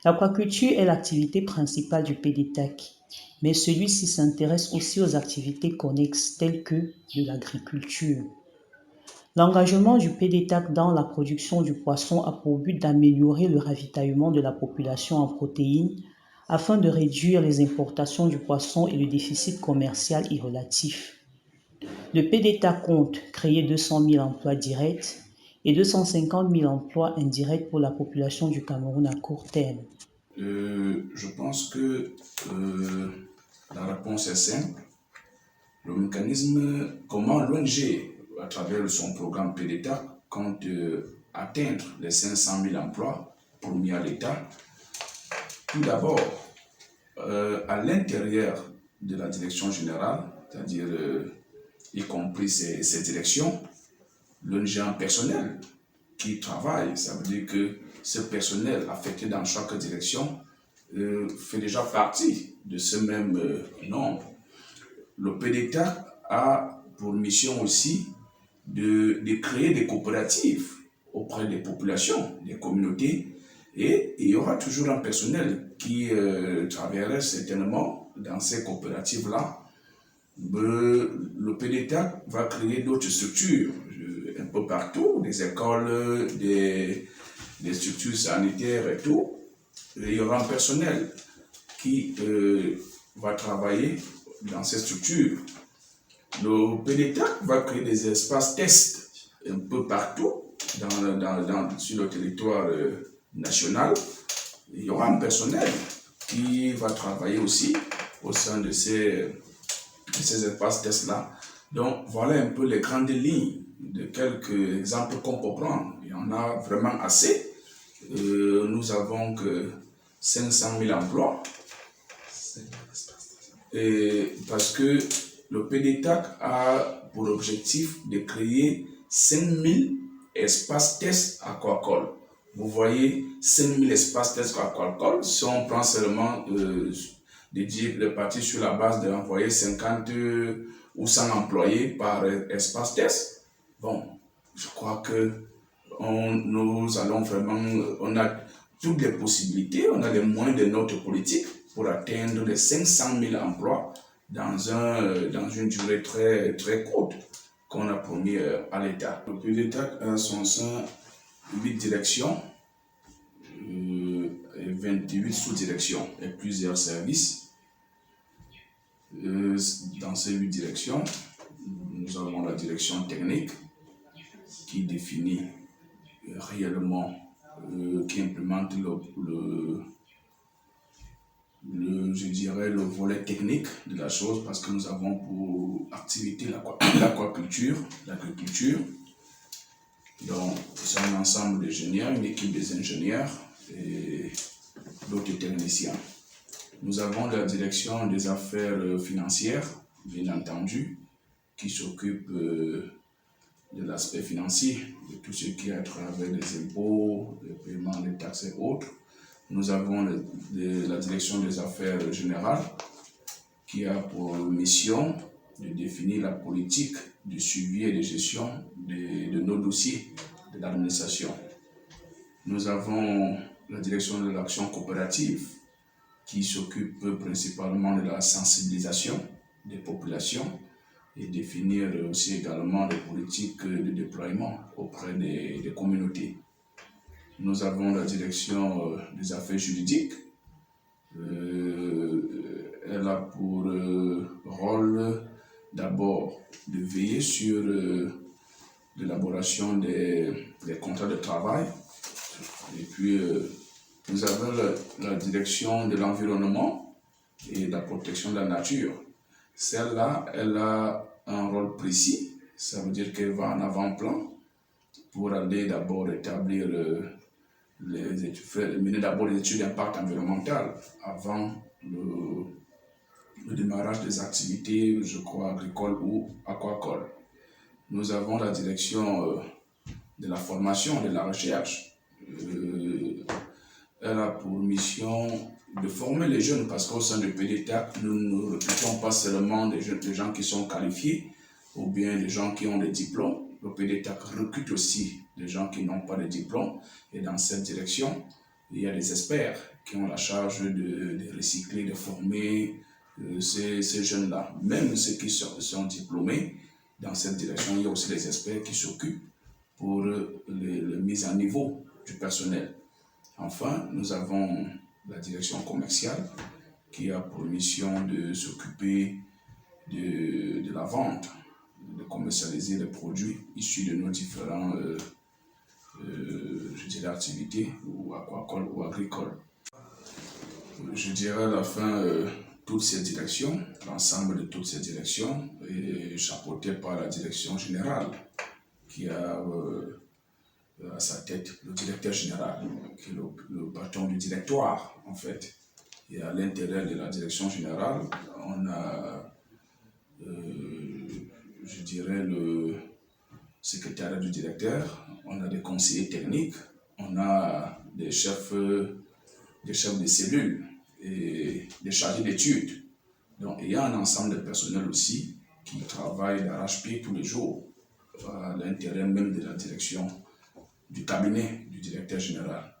L'aquaculture est l'activité principale du PDTAC, mais celui-ci s'intéresse aussi aux activités connexes telles que de l'agriculture. L'engagement du PDTAC dans la production du poisson a pour but d'améliorer le ravitaillement de la population en protéines afin de réduire les importations du poisson et le déficit commercial y relatif. Le PDTAC compte créer 200 000 emplois directs et 250 000 emplois indirects pour la population du Cameroun à court terme. Je pense que la réponse est simple. Le mécanisme, comment l'ONG, à travers son programme PDTAC, compte atteindre les 500 000 emplois promis à l'État. Tout d'abord, à l'intérieur de la direction générale, c'est-à-dire y compris ses directions, l'ONG en personnel qui travaille, ça veut dire que ce personnel affecté dans chaque direction fait déjà partie de ce même nombre. Le PDTAC a pour mission aussi de créer des coopératives auprès des populations, des communautés, et il y aura toujours un personnel qui travaillerait certainement dans ces coopératives-là. Le PDTAC va créer d'autres structures un peu partout, des écoles, des structures sanitaires et tout. Et il y aura un personnel qui va travailler dans ces structures. Le PDTAC va créer des espaces tests un peu partout sur le territoire national. Il y aura un personnel qui va travailler aussi au sein de ces espaces tests-là. Donc, voilà un peu les grandes lignes de quelques exemples qu'on peut prendre. Il y en a vraiment assez. Nous avons que 500 000 emplois. Et parce que le PDTAC a pour objectif de créer 5 000 espaces tests aquacoles. Vous voyez, 5 000 espaces tests aquacoles, si on prend seulement de partir sur la base d'envoyer 50 ou 100 employés par espace test, bon, je crois que nous allons vraiment, on a toutes les possibilités, on a les moyens de notre politique pour atteindre les 500 000 emplois dans une durée très, très courte qu'on a promis à l'État. Le PDTAC a son sein 8 directions, et 28 sous-directions et plusieurs services. Dans ces 8 directions, nous avons la direction technique qui définit réellement, qui implémente le volet technique de la chose, parce que nous avons pour activité l'aquaculture, l'agriculture. Donc, c'est un ensemble d'ingénieurs, une équipe des ingénieurs et d'autres techniciens. Nous avons la direction des affaires financières, bien entendu, qui s'occupe de l'aspect financier, de tout ce qui est à travers les impôts, les paiements, les taxes et autres. Nous avons la direction des affaires générales, qui a pour mission de définir la politique de suivi et de gestion de nos dossiers de l'administration. Nous avons la direction de l'action coopérative, qui s'occupe principalement de la sensibilisation des populations et définir aussi également des politiques de déploiement auprès des communautés. Nous avons la direction des affaires juridiques. Elle a pour rôle d'abord de veiller sur l'élaboration des contrats de travail. Et puis, nous avons la direction de l'environnement et de la protection de la nature. Celle-là, elle a un rôle précis. Ça veut dire qu'elle va en avant-plan pour aller d'abord établir mener d'abord les études d'impact environnemental avant le démarrage des activités, je crois, agricoles ou aquacoles. Nous avons la direction de la formation et de la recherche. Elle a pour mission de former les jeunes, parce qu'au sein du PDTAC, nous ne recrutons pas seulement des gens qui sont qualifiés ou bien des gens qui ont des diplômes. Le PDTAC recrute aussi des gens qui n'ont pas de diplôme, et dans cette direction, il y a des experts qui ont la charge de recycler, de former ces jeunes-là. Même ceux qui sont diplômés, dans cette direction, il y a aussi les experts qui s'occupent pour la mise à niveau du personnel. Enfin, nous avons la direction commerciale qui a pour mission de s'occuper de la vente, de commercialiser les produits issus de nos différents je dirais activités ou aquacoles ou agricoles. Je dirais à la fin, toutes ces directions, l'ensemble de toutes ces directions est chapeauté par la direction générale qui a à sa tête le directeur général, qui est le patron du directoire en fait. Et à l'intérieur de la direction générale, on a, je dirais, le secrétaire du directeur, on a des conseillers techniques, on a des chefs de cellules et des chargés d'études. Donc, il y a un ensemble de personnel aussi qui travaille d'arrache-pied tous les jours à l'intérieur même de la direction du cabinet du directeur général.